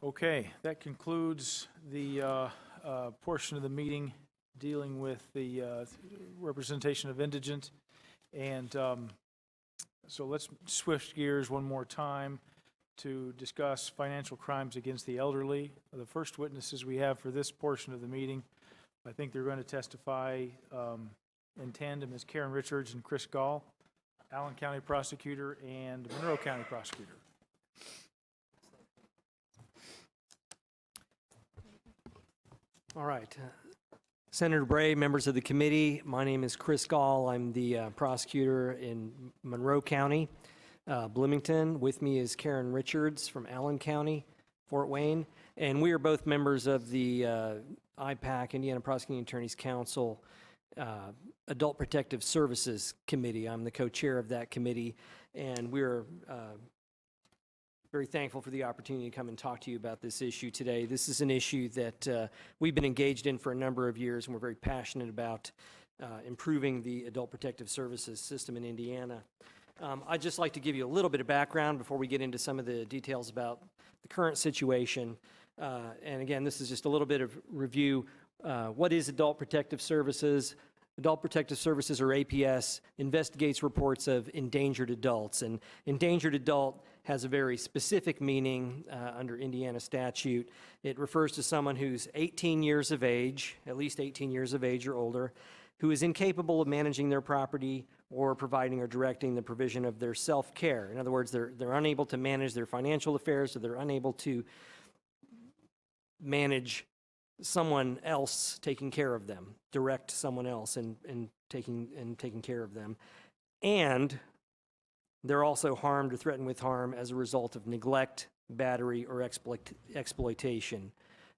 Okay, that concludes the portion of the meeting dealing with the representation of indigent. And so let's switch gears one more time to discuss financial crimes against the elderly. The first witnesses we have for this portion of the meeting, I think they're going to testify in tandem as Karen Richards and Chris Gaal, Allen County Prosecutor and Monroe County Prosecutor. All right. Senator Bray, members of the committee, my name is Chris Gaal. I'm the prosecutor in Monroe County, Bloomington. With me is Karen Richards from Allen County, Fort Wayne, and we are both members of the IPAC, Indiana Prosecuting Attorneys Council, Adult Protective Services Committee. I'm the co-chair of that committee, and we're very thankful for the opportunity to come and talk to you about this issue today. This is an issue that we've been engaged in for a number of years, and we're very passionate about improving the adult protective services system in Indiana. I'd just like to give you a little bit of background before we get into some of the details about the current situation. And again, this is just a little bit of review. What is adult protective services? Adult Protective Services, or APS, investigates reports of endangered adults. And endangered adult has a very specific meaning under Indiana statute. It refers to someone who's 18 years of age, at least 18 years of age or older, who is incapable of managing their property or providing or directing the provision of their self-care. In other words, they're unable to manage their financial affairs, or they're unable to manage someone else taking care of them, direct someone else and taking care of them. And they're also harmed or threatened with harm as a result of neglect, battery, or exploitation.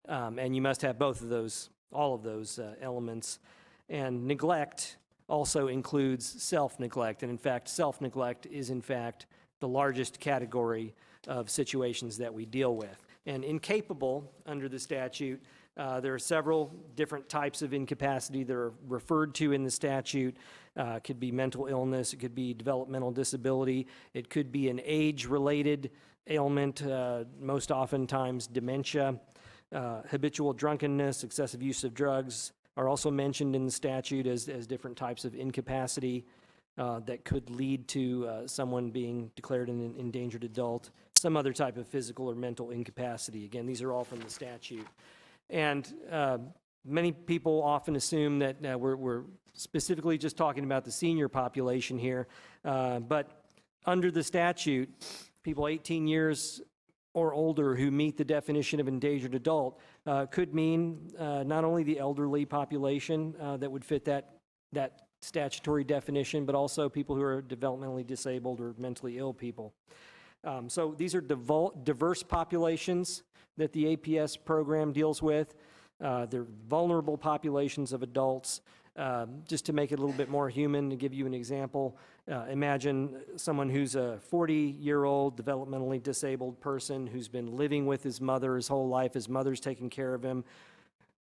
And you must have both of those, all of those elements. And neglect also includes self-neglect. And in fact, self-neglect is in fact the largest category of situations that we deal with. And incapable, under the statute, there are several different types of incapacity that are referred to in the statute. It could be mental illness, it could be developmental disability, it could be an age-related ailment, most oftentimes dementia, habitual drunkenness, excessive use of drugs are also mentioned in the statute as different types of incapacity that could lead to someone being declared an endangered adult, some other type of physical or mental incapacity. Again, these are all from the statute. And many people often assume that we're specifically just talking about the senior population here, but under the statute, people 18 years or older who meet the definition of endangered adult could mean not only the elderly population that would fit that statutory definition, but also people who are developmentally disabled or mentally ill people. So these are diverse populations that the APS program deals with. They're vulnerable populations of adults. Just to make it a little bit more human, to give you an example, imagine someone who's a 40-year-old developmentally disabled person who's been living with his mother his whole life. His mother's taking care of him.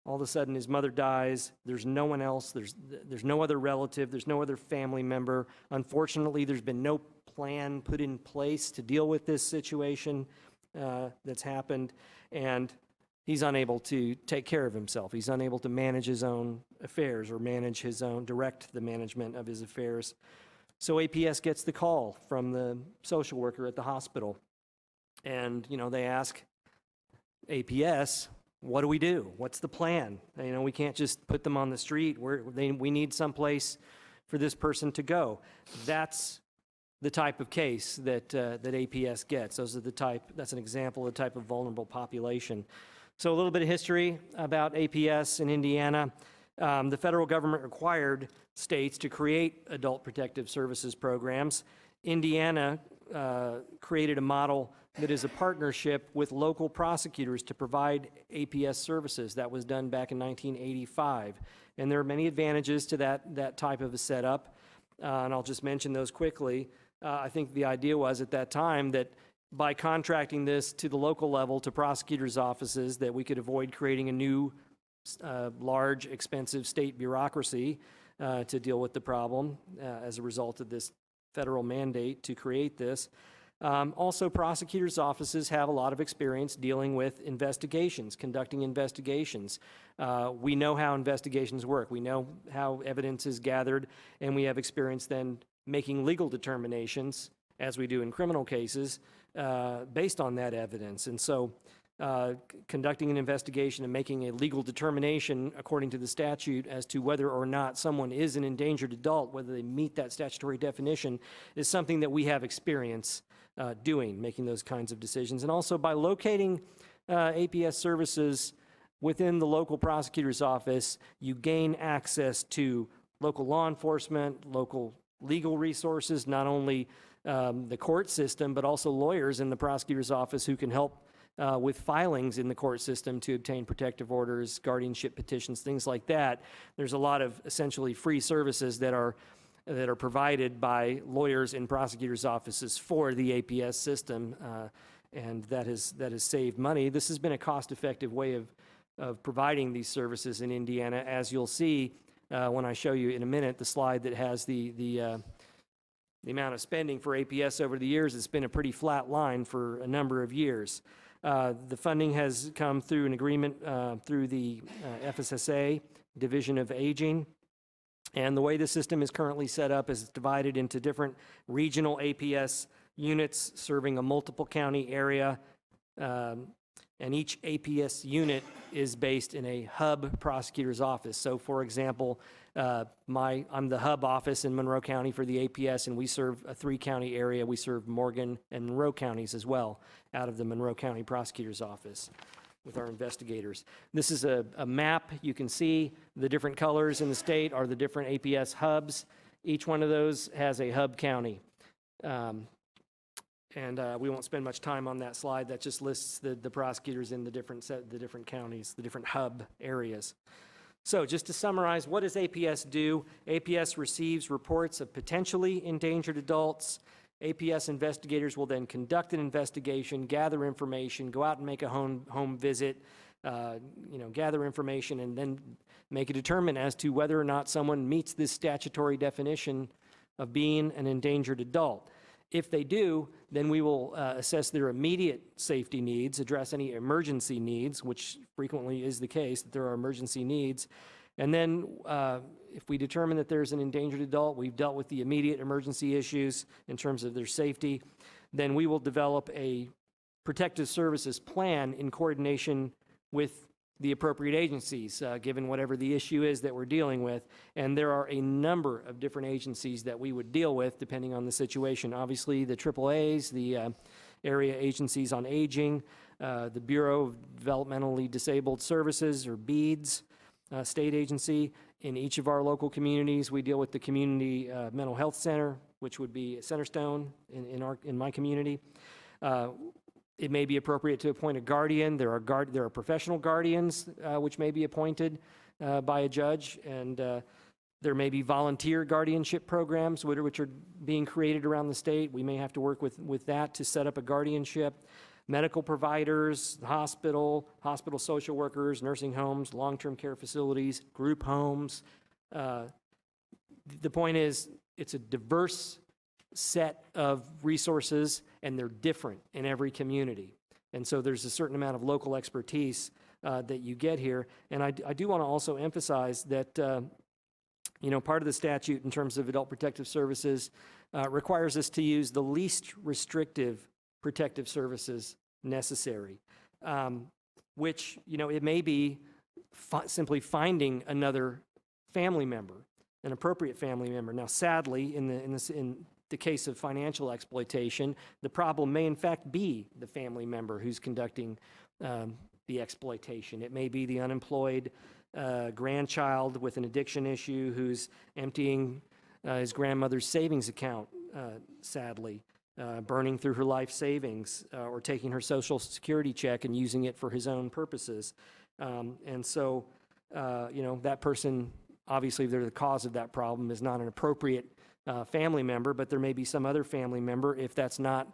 All of a sudden, his mother dies. There's no one else. There's no other relative. There's no other family member. Unfortunately, there's been no plan put in place to deal with this situation that's happened, and he's unable to take care of himself. He's unable to manage his own affairs or direct the management of his affairs. So APS gets the call from the social worker at the hospital, and they ask APS, what do we do? What's the plan? We can't just put them on the street. We need someplace for this person to go. That's the type of case that APS gets. That's an example of the type of vulnerable population. So a little bit of history about APS in Indiana. The federal government required states to create adult protective services programs. Indiana created a model that is a partnership with local prosecutors to provide APS services. That was done back in 1985. And there are many advantages to that type of a setup, and I'll just mention those quickly. I think the idea was at that time that by contracting this to the local level, to prosecutors' offices, that we could avoid creating a new, large, expensive state bureaucracy to deal with the problem as a result of this federal mandate to create this. Also, prosecutors' offices have a lot of experience dealing with investigations, conducting investigations. We know how investigations work. We know how evidence is gathered, and we have experience then making legal determinations, as we do in criminal cases, based on that evidence. And so conducting an investigation and making a legal determination according to the statute as to whether or not someone is an endangered adult, whether they meet that statutory definition, is something that we have experience doing, making those kinds of decisions. And also by locating APS services within the local prosecutor's office, you gain access to local law enforcement, local legal resources, not only the court system, but also lawyers in the prosecutor's office who can help with filings in the court system to obtain protective orders, guardianship petitions, things like that. There's a lot of essentially free services that are provided by lawyers in prosecutors' offices for the APS system, and that has saved money. This has been a cost-effective way of providing these services in Indiana, as you'll see when I show you in a minute the slide that has the amount of spending for APS over the years. It's been a pretty flat line for a number of years. The funding has come through an agreement through the FSSA, Division of Aging. And the way the system is currently set up is it's divided into different regional APS units serving a multiple county area. And each APS unit is based in a hub prosecutor's office. So for example, I'm the hub office in Monroe County for the APS, and we serve a 3-county area. We serve Morgan and Monroe counties as well out of the Monroe County prosecutor's office with our investigators. This is a map. You can see the different colors in the state are the different APS hubs. Each one of those has a hub county. We won't spend much time on that slide. That just lists the prosecutors in the different counties, the different hub areas. So just to summarize, what does APS do? APS receives reports of potentially endangered adults. APS investigators will then conduct an investigation, gather information, go out and make a home visit, gather information, and then make a determination as to whether or not someone meets this statutory definition of being an endangered adult. If they do, then we will assess their immediate safety needs, address any emergency needs, which frequently is the case, that there are emergency needs. And then if we determine that there's an endangered adult, we've dealt with the immediate emergency issues in terms of their safety, then we will develop a protective services plan in coordination with the appropriate agencies, given whatever the issue is that we're dealing with. And there are a number of different agencies that we would deal with depending on the situation. Obviously, the AAAs, the Area Agencies on Aging, the Bureau of Developmentally Disabled Services, or BEADS, state agency. In each of our local communities, we deal with the Community Mental Health Center, which would be Centerstone in my community. It may be appropriate to appoint a guardian. There are professional guardians which may be appointed by a judge, and there may be volunteer guardianship programs which are being created around the state. We may have to work with that to set up a guardianship. Medical providers, hospital social workers, nursing homes, long-term care facilities, group homes. The point is, it's a diverse set of resources, and they're different in every community. And so there's a certain amount of local expertise that you get here. And I do want to also emphasize that part of the statute in terms of adult protective services requires us to use the least restrictive protective services necessary, which, it may be simply finding another family member, an appropriate family member. Now, sadly, in the case of financial exploitation, the problem may in fact be the family member who's conducting the exploitation. It may be the unemployed grandchild with an addiction issue who's emptying his grandmother's savings account, sadly, burning through her life savings, or taking her Social Security check and using it for his own purposes. And so, that person, obviously, if they're the cause of that problem, is not an appropriate family member, but there may be some other family member. If that's not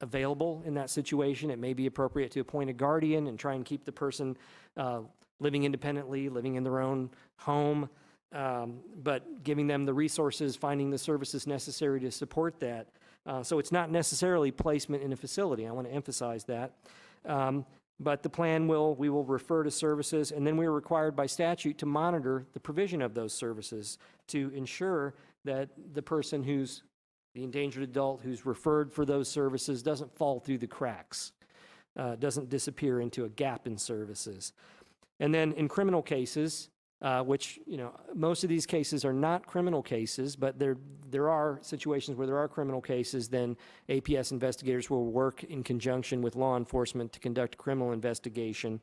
available in that situation, it may be appropriate to appoint a guardian and try and keep the person living independently, living in their own home, but giving them the resources, finding the services necessary to support that. So it's not necessarily placement in a facility. I want to emphasize that. But the plan we will refer to services, and then we're required by statute to monitor the provision of those services to ensure that the person who's the endangered adult who's referred for those services doesn't fall through the cracks, doesn't disappear into a gap in services. And then in criminal cases, which, most of these cases are not criminal cases, but there are situations where there are criminal cases, then APS investigators will work in conjunction with law enforcement to conduct criminal investigation,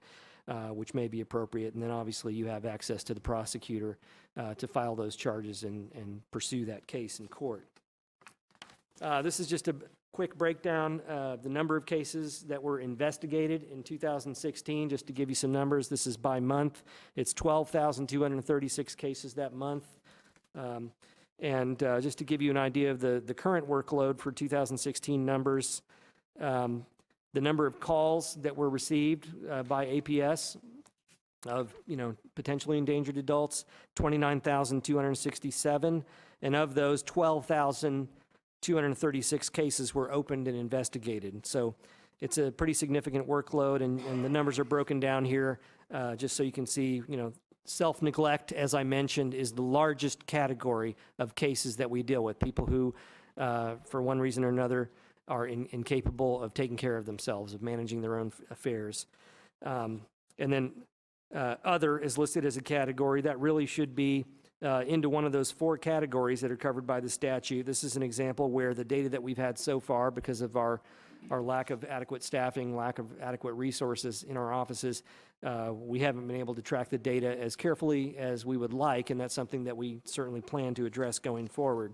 which may be appropriate. And then obviously you have access to the prosecutor to file those charges and pursue that case in court. This is just a quick breakdown of the number of cases that were investigated in 2016, just to give you some numbers. This is by month. It's 12,236 cases that month. Just to give you an idea of the current workload for 2016 numbers, the number of calls that were received by APS of potentially endangered adults, 29,267, and of those 12,236 cases were opened and investigated. So it's a pretty significant workload, and the numbers are broken down here just so you can see, self-neglect, as I mentioned, is the largest category of cases that we deal with. People who, for one reason or another, are incapable of taking care of themselves, of managing their own affairs. And then other is listed as a category that really should be into one of those four categories that are covered by the statute. This is an example where the data that we've had so far, because of our lack of adequate staffing, lack of adequate resources in our offices, we haven't been able to track the data as carefully as we would like, and that's something that we certainly plan to address going forward.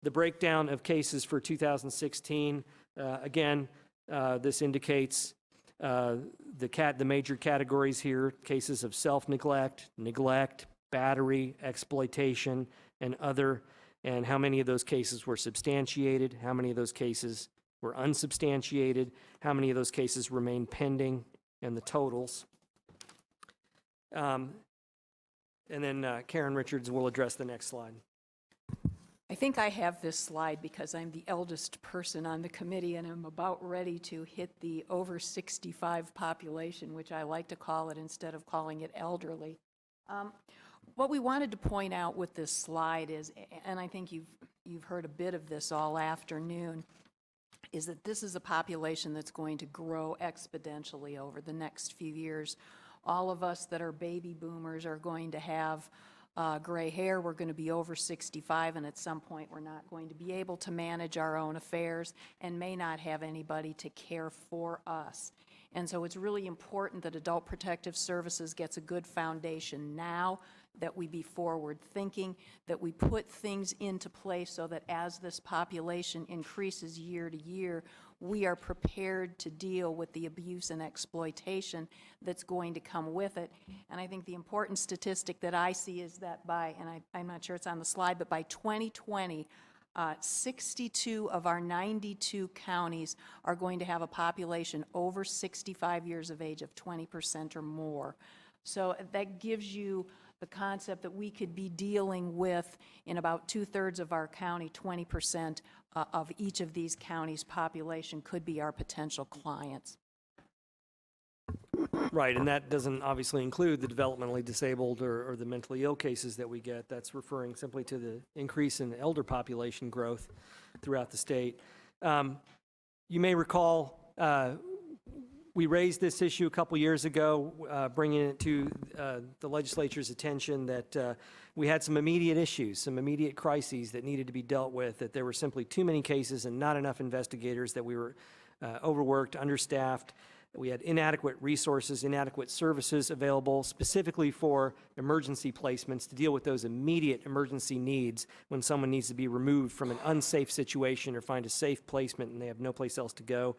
The breakdown of cases for 2016, again, this indicates the major categories here: cases of self-neglect, neglect, battery, exploitation, and other, and how many of those cases were substantiated, how many of those cases were unsubstantiated, how many of those cases remain pending, and the totals. And then Karen Richards will address the next slide. I think I have this slide because I'm the eldest person on the committee, and I'm about ready to hit the over 65 population, which I like to call it instead of calling it elderly. What we wanted to point out with this slide is, and I think you've heard a bit of this all afternoon, is that this is a population that's going to grow exponentially over the next few years. All of us that are baby boomers are going to have gray hair. We're going to be over 65, and at some point we're not going to be able to manage our own affairs and may not have anybody to care for us. And so it's really important that Adult Protective Services gets a good foundation now, that we be forward thinking, that we put things into place so that as this population increases year to year, we are prepared to deal with the abuse and exploitation that's going to come with it. And I think the important statistic that I see is that I'm not sure it's on the slide, but by 2020, 62 of our 92 counties are going to have a population over 65 years of age of 20% or more. So that gives you the concept that we could be dealing with, in about 2/3 of our county, 20% of each of these counties' population could be our potential clients. Right, and that doesn't obviously include the developmentally disabled or the mentally ill cases that we get. That's referring simply to the increase in elder population growth throughout the state. You may recall we raised this issue a couple years ago, bringing it to the legislature's attention that we had some immediate issues, some immediate crises that needed to be dealt with, that there were simply too many cases and not enough investigators, that we were overworked, understaffed. We had inadequate resources, inadequate services available specifically for emergency placements to deal with those immediate emergency needs when someone needs to be removed from an unsafe situation or find a safe placement and they have no place else to go.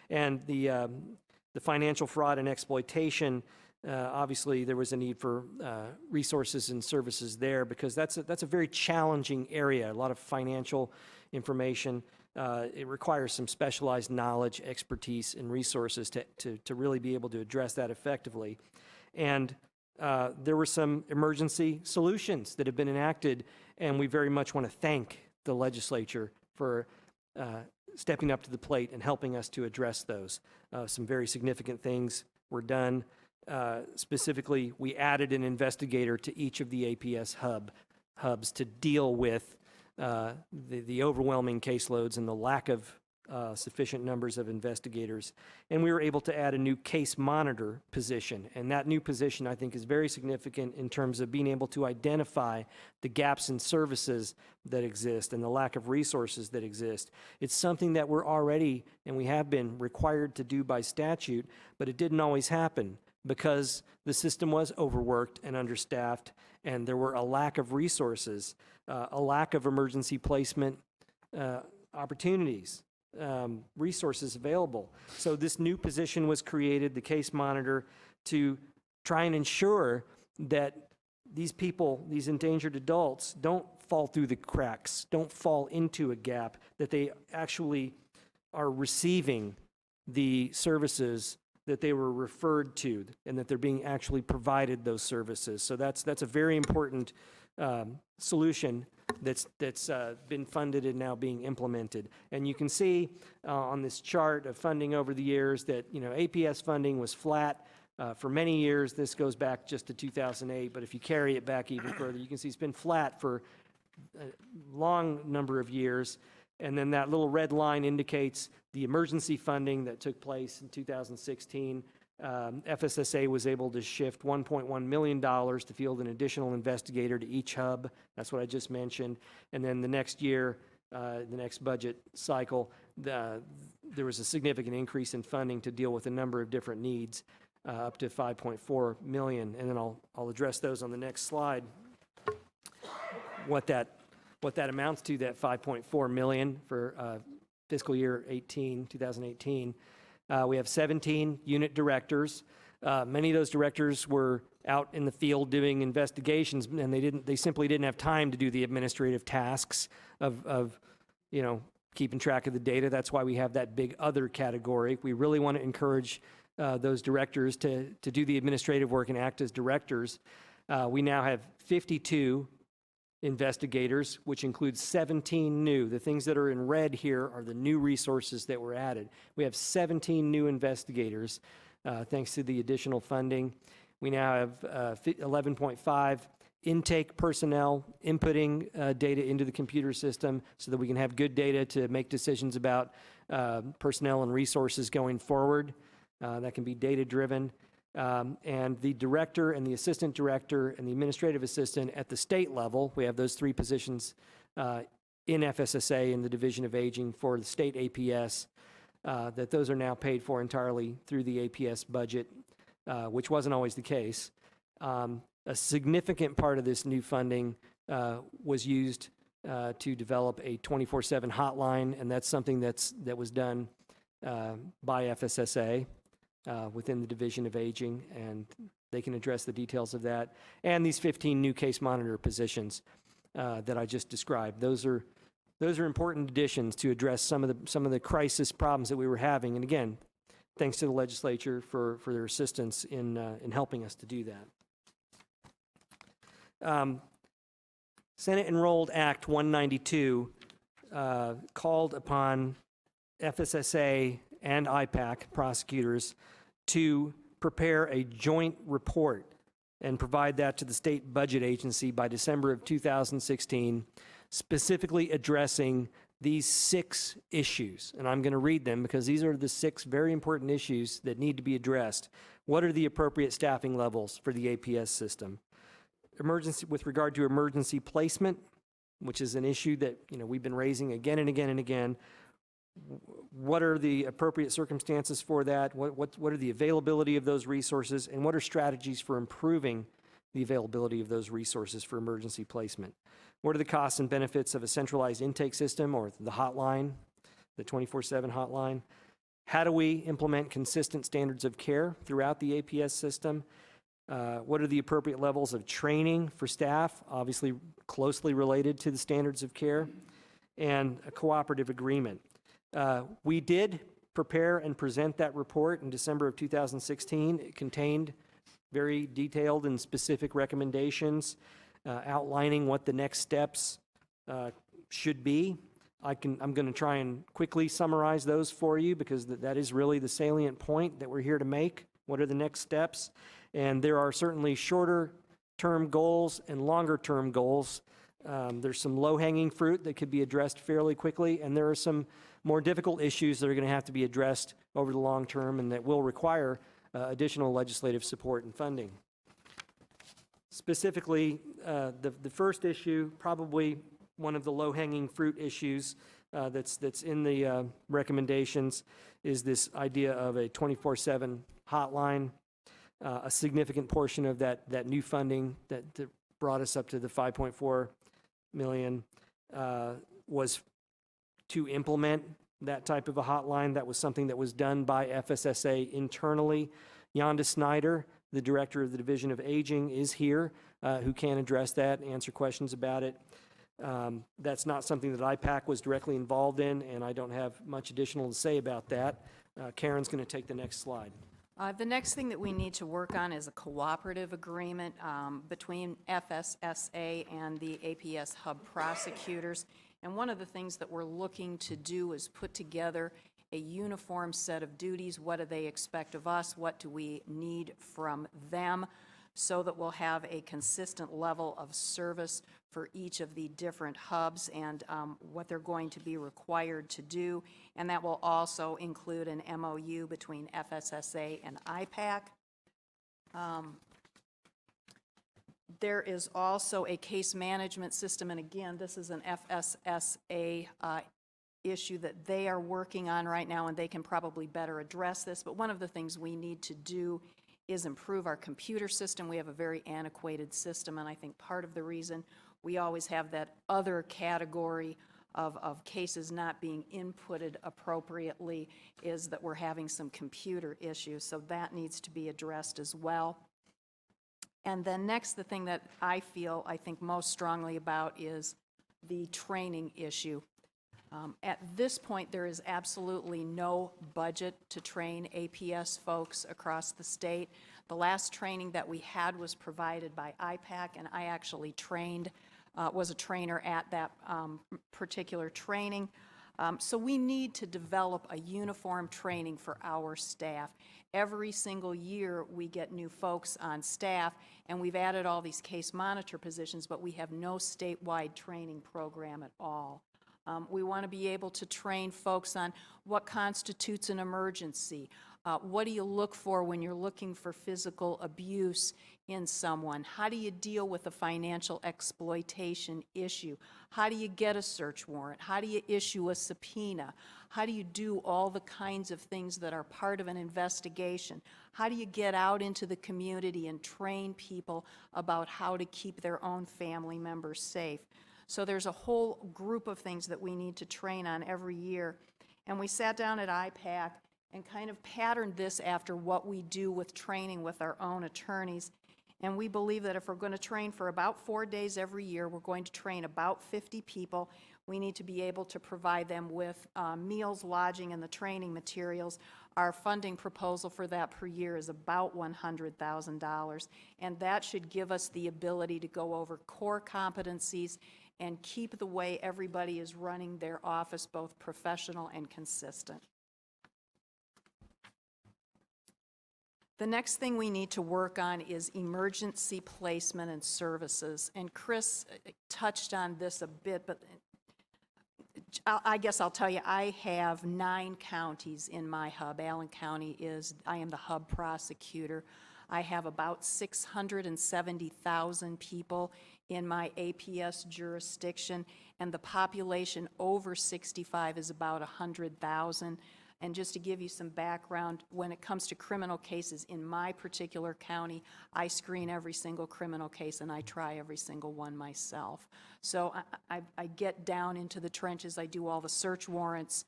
And the financial fraud and exploitation, obviously there was a need for resources and services there, because that's a very challenging area, a lot of financial information. It requires some specialized knowledge, expertise, and resources to really be able to address that effectively. And there were some emergency solutions that have been enacted, and we very much want to thank the legislature for stepping up to the plate and helping us to address those. Some very significant things were done. Specifically, we added an investigator to each of the APS hubs to deal with the overwhelming caseloads and the lack of sufficient numbers of investigators. And we were able to add a new case monitor position. And that new position, I think, is very significant in terms of being able to identify the gaps in services that exist and the lack of resources that exist. It's something that we're already, and we have been, required to do by statute, but it didn't always happen because the system was overworked and understaffed, and there were a lack of resources, a lack of emergency placement opportunities, resources available. So this new position was created, the case monitor, to try and ensure that these people, these endangered adults, don't fall through the cracks, don't fall into a gap, that they actually are receiving the services that they were referred to, and that they're being actually provided those services. So that's a very important solution that's been funded and now being implemented. And you can see on this chart of funding over the years that, you know, APS funding was flat for many years. This goes back just to 2008, but if you carry it back even further, you can see it's been flat for a long number of years. And then that little red line indicates the emergency funding that took place in 2016. FSSA was able to shift $1.1 million to field an additional investigator to each hub. That's what I just mentioned. And then the next year, the next budget cycle, there was a significant increase in funding to deal with a number of different needs, up to $5.4 million. And then I'll address those on the next slide. What that amounts to, that $5.4 million for fiscal year 2018. We have 17 unit directors. Many of those directors were out in the field doing investigations, and they simply didn't have time to do the administrative tasks of you know, keeping track of the data. That's why we have that big other category. We really want to encourage those directors to do the administrative work and act as directors. We now have 52 investigators, which includes 17 new. The things that are in red here are the new resources that were added. We have 17 new investigators thanks to the additional funding. We now have 11.5 intake personnel inputting data into the computer system so that we can have good data to make decisions about personnel and resources going forward. That can be data-driven. And the director and the assistant director and the administrative assistant at the state level, we have those three positions in FSSA in the Division of Aging for the state APS, that those are now paid for entirely through the APS budget, which wasn't always the case. A significant part of this new funding was used to develop a 24/7 hotline, and that's something that was done by FSSA. Within the Division of Aging, and they can address the details of that. And these 15 new case monitor positions that I just described. Those are important additions to address some of the crisis problems that we were having. And again, thanks to the legislature for their assistance in helping us to do that. Senate Enrolled Act 192 called upon FSSA and IPAC prosecutors to prepare a joint report and provide that to the state budget agency by December of 2016, specifically addressing these 6 issues. And I'm going to read them because these are the 6 very important issues that need to be addressed. What are the appropriate staffing levels for the APS system? With regard to emergency placement, which is an issue that, you know, we've been raising again and again and again. What are the appropriate circumstances for that? What are the availability of those resources? And what are strategies for improving the availability of those resources for emergency placement? What are the costs and benefits of a centralized intake system or the hotline, the 24/7 hotline? How do we implement consistent standards of care throughout the APS system? What are the appropriate levels of training for staff, obviously closely related to the standards of care? And a cooperative agreement. We did prepare and present that report in December of 2016. It contained very detailed and specific recommendations outlining what the next steps should be. I'm going to try and quickly summarize those for you because that is really the salient point that we're here to make. What are the next steps? And there are certainly shorter-term goals and longer-term goals. There's some low-hanging fruit that could be addressed fairly quickly, and there are some more difficult issues that are going to have to be addressed over the long term and that will require additional legislative support and funding. Specifically, the first issue, probably one of the low-hanging fruit issues that's in the recommendations, is this idea of a 24/7 hotline. A significant portion of that new funding that brought us up to the $5.4 million was to implement that type of a hotline. That was something that was done by FSSA internally. Yonda Snyder, the director of the Division of Aging, is here, who can address that, answer questions about it. That's not something that IPAC was directly involved in, and I don't have much additional to say about that. Karen's going to take the next slide. The next thing that we need to work on is a cooperative agreement between FSSA and the APS hub prosecutors. And one of the things that we're looking to do is put together a uniform set of duties. What do they expect of us? What do we need from them? So that we'll have a consistent level of service for each of the different hubs and what they're going to be required to do. And that will also include an MOU between FSSA and IPAC. There is also a case management system, and again, this is an FSSA issue that they are working on right now, and they can probably better address this. But one of the things we need to do is improve our computer system. We have a very antiquated system, and I think part of the reason we always have that other category of cases not being inputted appropriately is that we're having some computer issues, so that needs to be addressed as well. And then next, the thing that I think most strongly about is the training issue. At this point, there is absolutely no budget to train APS folks across the state. The last training that we had was provided by IPAC, and I actually was a trainer at that particular training. So we need to develop a uniform training for our staff. Every single year, we get new folks on staff, and we've added all these case monitor positions, but we have no statewide training program at all. We want to be able to train folks on what constitutes an emergency. What do you look for when you're looking for physical abuse in someone? How do you deal with a financial exploitation issue? How do you get a search warrant? How do you issue a subpoena? How do you do all the kinds of things that are part of an investigation? How do you get out into the community and train people about how to keep their own family members safe? So there's a whole group of things that we need to train on every year. And we sat down at IPAC and kind of patterned this after what we do with training with our own attorneys. And we believe that if we're going to train for about 4 days every year, we're going to train about 50 people. We need to be able to provide them with meals, lodging, and the training materials. Our funding proposal for that per year is about $100,000, and that should give us the ability to go over core competencies and keep the way everybody is running their office both professional and consistent. The next thing we need to work on is emergency placement and services. And Chris touched on this a bit, but I guess I'll tell you, I have 9 counties in my hub. Allen County I am the hub prosecutor. I have about 670,000 people in my APS jurisdiction, and the population over 65 is about 100,000. And just to give you some background, when it comes to criminal cases in my particular county, I screen every single criminal case and I try every single one myself. So I get down into the trenches. I do all the search warrants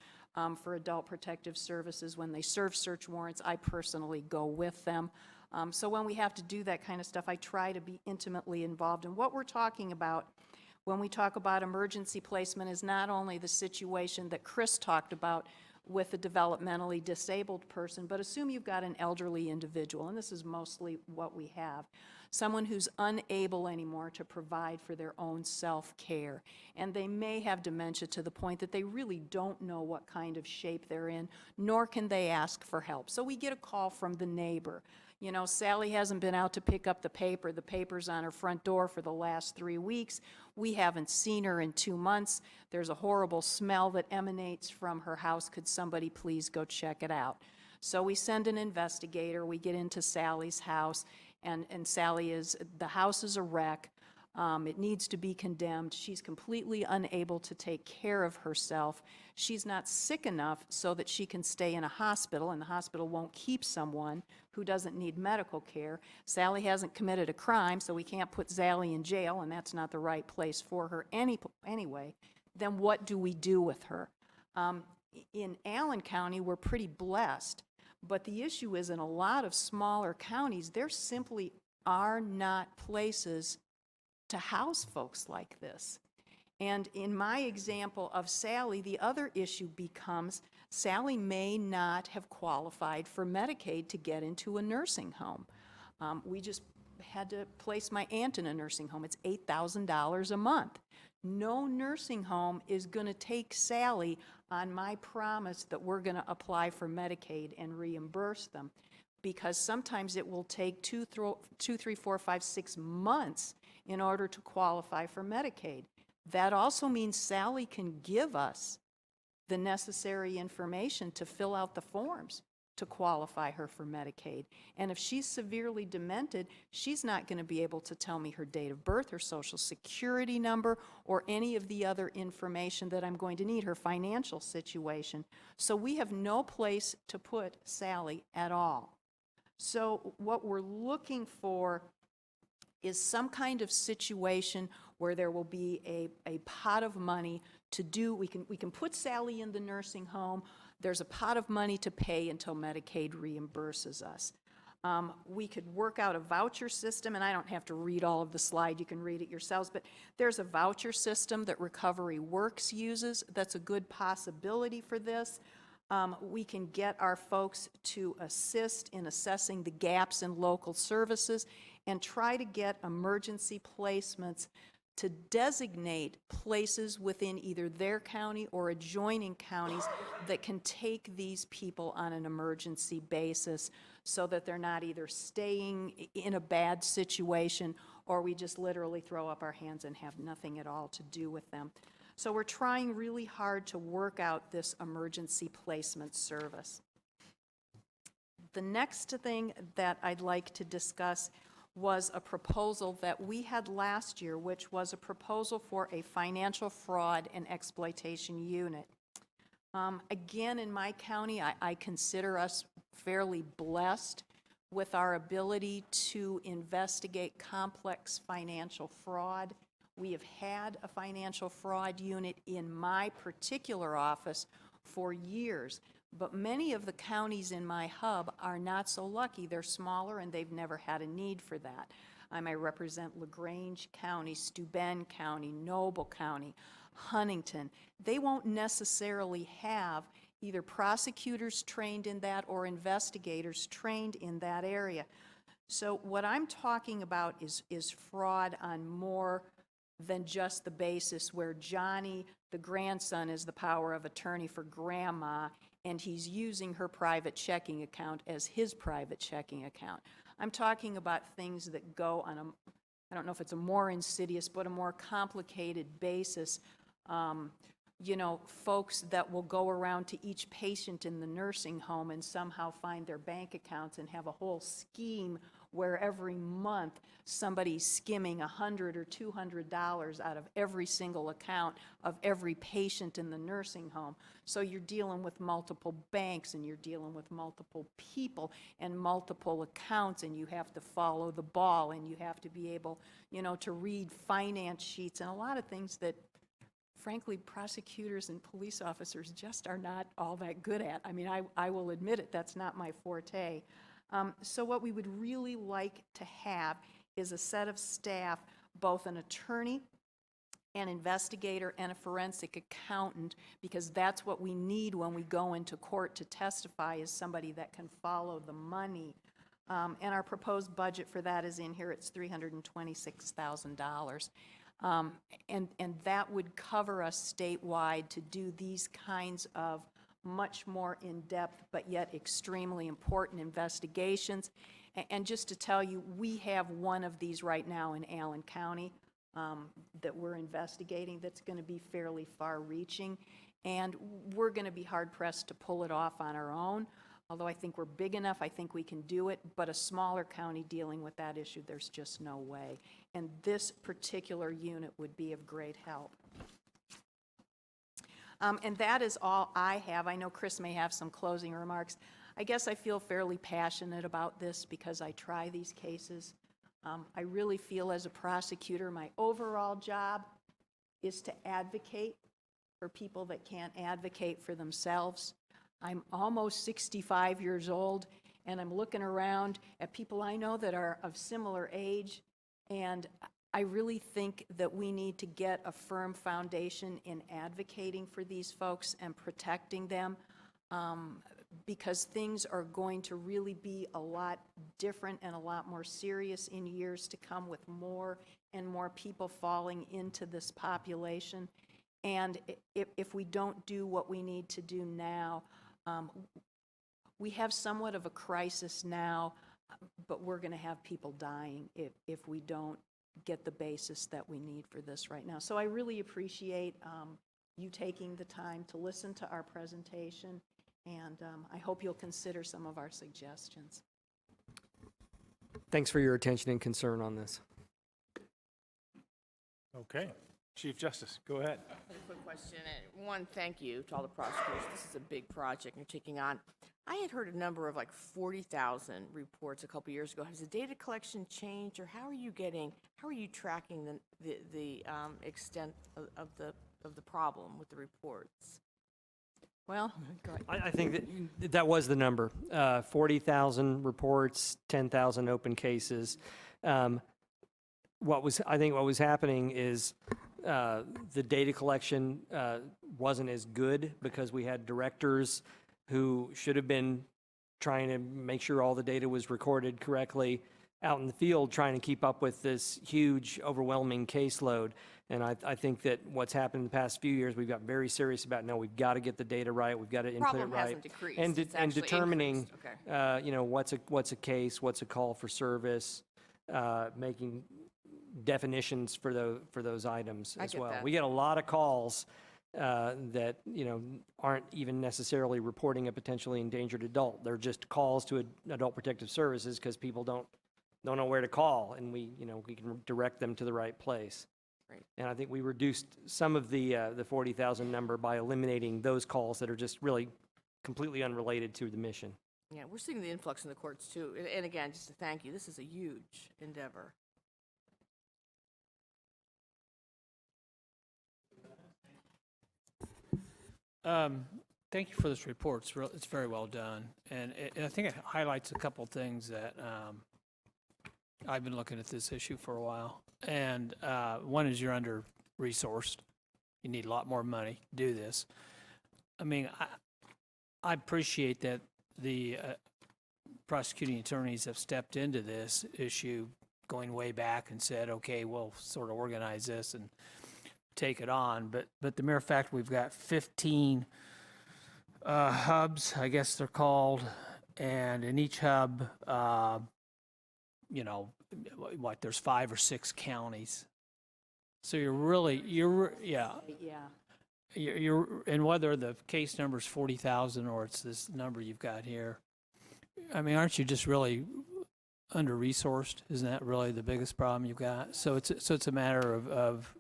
for Adult Protective Services. When they serve search warrants, I personally go with them. So when we have to do that kind of stuff, I try to be intimately involved. And what we're talking about when we talk about emergency placement is not only the situation that Chris talked about with a developmentally disabled person, but assume you've got an elderly individual, and this is mostly what we have. someone who's unable anymore to provide for their own self-care. And they may have dementia to the point that they really don't know what kind of shape they're in, nor can they ask for help. So we get a call from the neighbor. You know, Sally hasn't been out to pick up the paper. The paper's on her front door for the last 3 weeks. We haven't seen her in 2 months. There's a horrible smell that emanates from her house. Could somebody please go check it out? So we send an investigator. We get into Sally's house, and Sally the house is a wreck. It needs to be condemned. She's completely unable to take care of herself. She's not sick enough so that she can stay in a hospital, and the hospital won't keep someone who doesn't need medical care. Sally hasn't committed a crime, so we can't put Sally in jail, and that's not the right place for her anyway. Then what do we do with her? In Allen County, we're pretty blessed, but the issue is in a lot of smaller counties, there simply are not places to house folks like this. And in my example of Sally, the other issue becomes Sally may not have qualified for Medicaid to get into a nursing home. We just had to place my aunt in a nursing home. It's $8,000 a month. No nursing home is going to take Sally on my promise that we're going to apply for Medicaid and reimburse them, because sometimes it will take 2, 3, 4, 5, 6 months in order to qualify for Medicaid. That also means Sally can give us the necessary information to fill out the forms to qualify her for Medicaid. And if she's severely demented, she's not going to be able to tell me her date of birth, her social security number, or any of the other information that I'm going to need, her financial situation. So we have no place to put Sally at all. So what we're looking for is some kind of situation where there will be a pot of money to do, we can put Sally in the nursing home. There's a pot of money to pay until Medicaid reimburses us. We could work out a voucher system, and I don't have to read all of the slide, you can read it yourselves, but there's a voucher system that Recovery Works uses that's a good possibility for this. We can get our folks to assist in assessing the gaps in local services and try to get emergency placements to designate places within either their county or adjoining counties that can take these people on an emergency basis so that they're not either staying in a bad situation or we just literally throw up our hands and have nothing at all to do with them. So we're trying really hard to work out this emergency placement service. The next thing that I'd like to discuss was a proposal that we had last year, which was a proposal for a financial fraud and exploitation unit. Again, in my county, I consider us fairly blessed with our ability to investigate complex financial fraud. We have had a financial fraud unit in my particular office for years, but many of the counties in my hub are not so lucky. They're smaller and they've never had a need for that. I may represent LaGrange County, Steuben County, Noble County, Huntington. They won't necessarily have either prosecutors trained in that or investigators trained in that area. So what I'm talking about is fraud on more than just the basis where Johnny, the grandson, is the power of attorney for grandma, and he's using her private checking account as his private checking account. I'm talking about things that go on a, I don't know if it's a more insidious, but a more complicated basis. You know, folks that will go around to each patient in the nursing home and somehow find their bank accounts and have a whole scheme where every month somebody's skimming $100 or $200 out of every single account of every patient in the nursing home. So you're dealing with multiple banks and you're dealing with multiple people and multiple accounts, and you have to follow the ball and you have to be able, you know, to read finance sheets and a lot of things that frankly, prosecutors and police officers just are not all that good at. I mean, I will admit it, that's not my forte. So what we would really like to have is a set of staff, both an attorney, an investigator, and a forensic accountant, because that's what we need when we go into court to testify, is somebody that can follow the money. And our proposed budget for that is in here. It's $326,000. And that would cover us statewide to do these kinds of much more in-depth but yet extremely important investigations. And just to tell you, we have one of these right now in Allen County that we're investigating that's going to be fairly far-reaching. And we're going to be hard-pressed to pull it off on our own. Although I think we're big enough, I think we can do it. But a smaller county dealing with that issue, there's just no way. And this particular unit would be of great help. And that is all I have. I know Chris may have some closing remarks. I guess I feel fairly passionate about this because I try these cases. I really feel as a prosecutor, my overall job is to advocate for people that can't advocate for themselves. I'm almost 65 years old, and I'm looking around at people I know that are of similar age, and I really think that we need to get a firm foundation in advocating for these folks and protecting them, because things are going to really be a lot different and a lot more serious in years to come, with more and more people falling into this population. And if we don't do what we need to do now, we have somewhat of a crisis now, but we're going to have people dying if we don't get the basis that we need for this right now. So I really appreciate you taking the time to listen to our presentation, and I hope you'll consider some of our suggestions. Thanks for your attention and concern on this. Okay. Chief Justice, go ahead. I have a quick question. One, thank you to all the prosecutors. This is a big project you're taking on. I had heard a number of like 40,000 reports a couple years ago. Has the data collection changed, or how are you tracking the extent of the problem with the reports? Well, go ahead. I think that was the number. 40,000 reports, 10,000 open cases. I think what was happening is the data collection wasn't as good because we had directors who should have been trying to make sure all the data was recorded correctly out in the field, trying to keep up with this huge, overwhelming caseload. And I think that what's happened in the past few years, we've got very serious about, no, we've got to get the data right, we've got to input it Problem right. hasn't decreased. And, It's and actually determining, increased. Okay. what's a case, what's a call for service, making definitions for those items I as get well. that. We get a lot of calls that aren't even necessarily reporting a potentially endangered adult. They're just calls to adult protective services because people don't know where to call, and we can direct them to the right place. Right. And I think we reduced some of the 40,000 number by eliminating those calls that are just really completely unrelated to the mission. Yeah, we're seeing the influx in the courts too. And again, just to thank you, this is a huge endeavor. Thank you for this report. It's very well done. And I think it highlights a couple things that I've been looking at this issue for a while. And one is you're under-resourced. You need a lot more money to do this. I mean, I appreciate that the prosecuting attorneys have stepped into this issue going way back and said, okay, we'll sort of organize this and take it on. But the mere fact we've got 15 hubs, I guess they're called, and in each hub, there's 5 or 6 counties. So you're and whether the case number is 40,000 or it's this number you've got here, I mean, aren't you just really under-resourced? Isn't that really the biggest problem you've got? So it's a matter of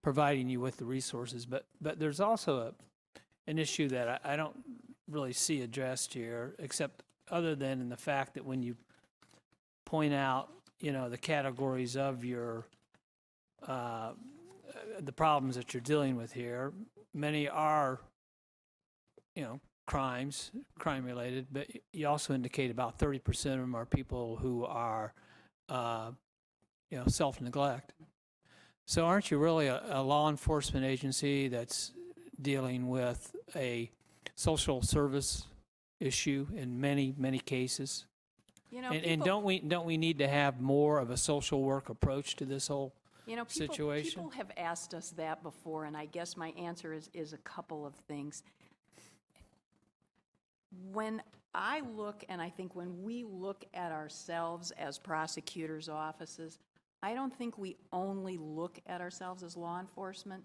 providing you with the resources, but there's also an issue that I don't really see addressed here, except other than in the fact that when you point out, the categories of your the problems that you're dealing with here, many are, crime-related, but you also indicate about 30% of them are people who are, self-neglect. So aren't you really a law enforcement agency that's dealing with a social service issue in many, many cases? You know, And people, don't we need to have more of a social work approach to this whole people situation? have asked us that before, and I guess my answer is a couple of things. When I look, and I think when we look at ourselves as prosecutors' offices, I don't think we only look at ourselves as law enforcement.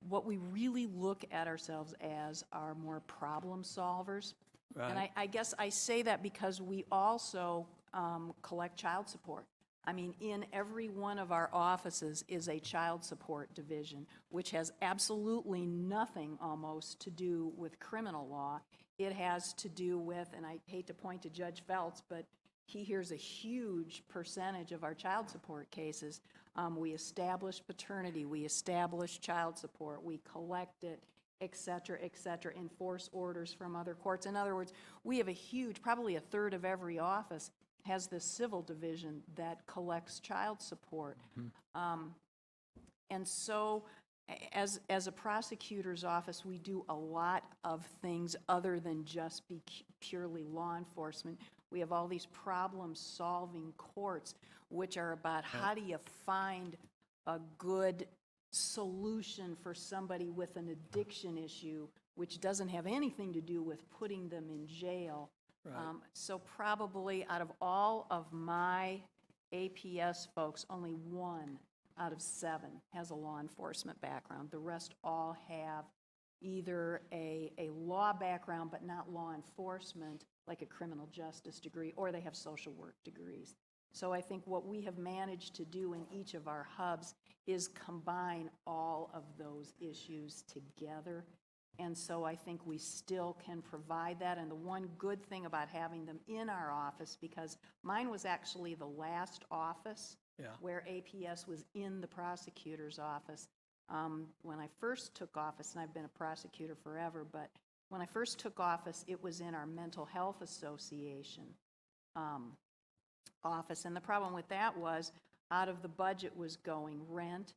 What we really look at ourselves as are more problem solvers. And Right. I guess I say that because we also collect child support. I mean, in every one of our offices is a child support division, which has absolutely nothing almost to do with criminal law. It has to do with, and I hate to point to Judge Feltz, but he hears a huge percentage of our child support cases. We establish paternity, we establish child support, we collect it, et cetera, enforce orders from other courts. In other words, we have a huge, probably a third of every office has this civil division that collects child support. And so, as a prosecutor's office, we do a lot of things other than just be purely law enforcement. We have all these problem-solving courts, which are about how do you find a good solution for somebody with an addiction issue, which doesn't have anything to do with putting them in jail. Right. So probably out of all of my APS folks, only 1 out of 7 has a law enforcement background. The rest all have either a law background but not law enforcement, like a criminal justice degree, or they have social work degrees. So I think what we have managed to do in each of our hubs is combine all of those issues together. And so I think we still can provide that. And the one good thing about having them in our office, because mine was actually the last office where APS was in the prosecutor's office. When I first took office, and I've been a prosecutor forever, but when I first took office, it was in our Mental Health Association office. And the problem with that was, out of the budget was going rent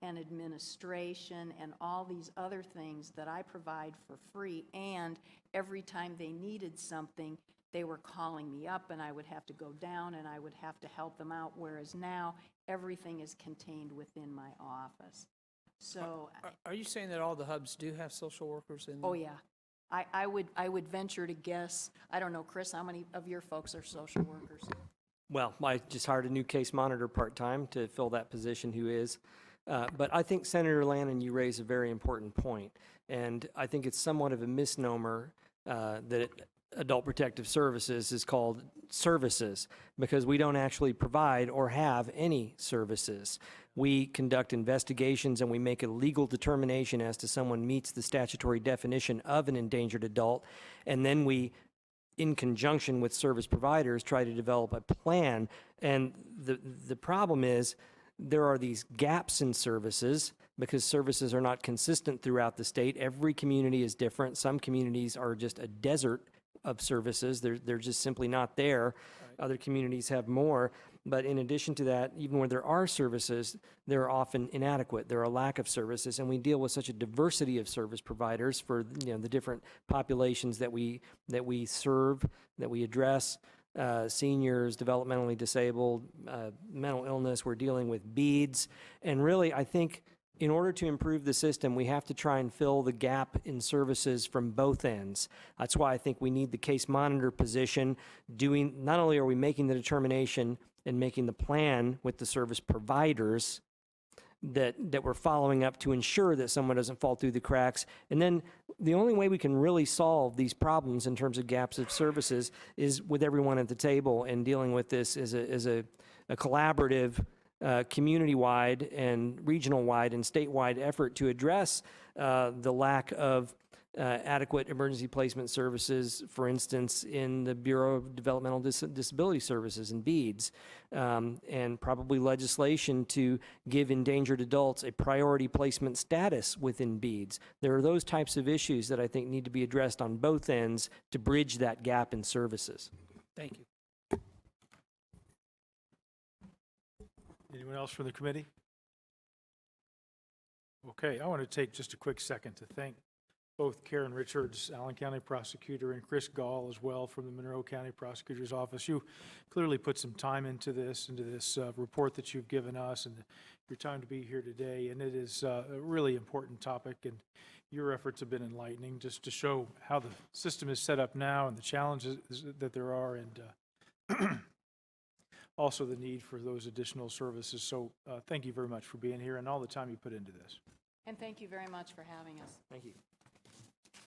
and administration and all these other things that I provide for free, and every time they needed something, they were calling me up and I would have to go down and I would have to help them out, whereas now everything is contained within my office. So, Are you saying that all the hubs do have social workers in them? oh yeah, I would venture to guess, I don't know, Chris, how many of your folks are social workers? Well, I just hired a new case monitor part-time to fill that position who is. But I think, Senator Lannon, you raise a very important point. And I think it's somewhat of a misnomer that Adult Protective Services is called services, because we don't actually provide or have any services. We conduct investigations and we make a legal determination as to someone meets the statutory definition of an endangered adult, and then we, in conjunction with service providers, try to develop a plan. And the problem is, there are these gaps in services because services are not consistent throughout the state. Every community is different. Some communities are just a desert of services. They're just simply not there. Right. Other communities have more. But in addition to that, even where there are services, they're often inadequate. There are a lack of services, and we deal with such a diversity of service providers for the different populations that we serve, that we address. Seniors, developmentally disabled, mental illness. We're dealing with beads. And really, I think in order to improve the system, we have to try and fill the gap in services from both ends. That's why I think we need the case monitor position. Not only are we making the determination and making the plan with the service providers that we're following up to ensure that someone doesn't fall through the cracks. And then the only way we can really solve these problems in terms of gaps of services is with everyone at the table and dealing with this as a collaborative, community-wide and regional-wide and statewide effort to address the lack of adequate emergency placement services, for instance, in the Bureau of Developmental Disability Services and BEADS, and probably legislation to give endangered adults a priority placement status within BEADS. There are those types of issues that I think need to be addressed on both ends to bridge that gap in services. Thank you. Anyone else from the committee? Okay, I want to take just a quick second to thank both Karen Richards, Allen County Prosecutor, and Chris Gaal as well from the Monroe County Prosecutor's Office. You clearly put some time into this report that you've given us, and your time to be here today. And it is a really important topic, and your efforts have been enlightening just to show how the system is set up now and the challenges that there are, and also the need for those additional services. So thank you very much for being here and all the time you put into this. And thank you very much for having us. Thank you.